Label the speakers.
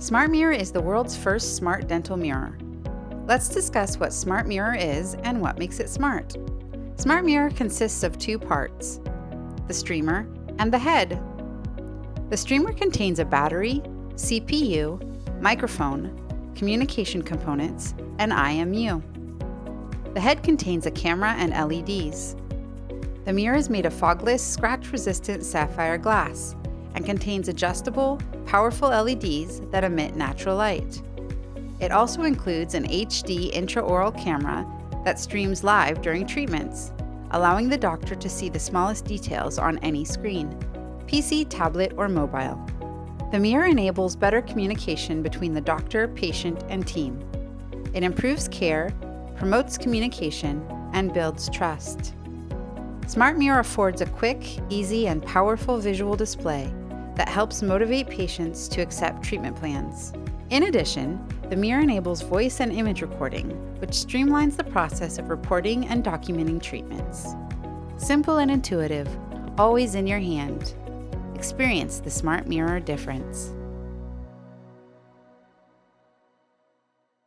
Speaker 1: SmartMirror is the world's first smart dental mirror. Let's discuss what SmartMirror is and what makes it smart. SmartMirror consists of two parts, the streamer and the head. The streamer contains a battery, CPU, microphone, communication components, and IMU. The head contains a camera and LEDs. The mirror is made of fogless, scratch-resistant sapphire glass and contains adjustable, powerful LEDs that emit natural light. It also includes an HD intraoral camera that streams live during treatments, allowing the doctor to see the smallest details on any screen, PC, tablet, or mobile. The mirror enables better communication between the doctor, patient, and team. It improves care, promotes communication, and builds trust. SmartMirror affords a quick, easy, and powerful visual display that helps motivate patients to accept treatment plans. In addition, the mirror enables voice and image recording, which streamlines the process of reporting and documenting treatments. Simple and intuitive, always in your hand. Experience the SmartMirror difference.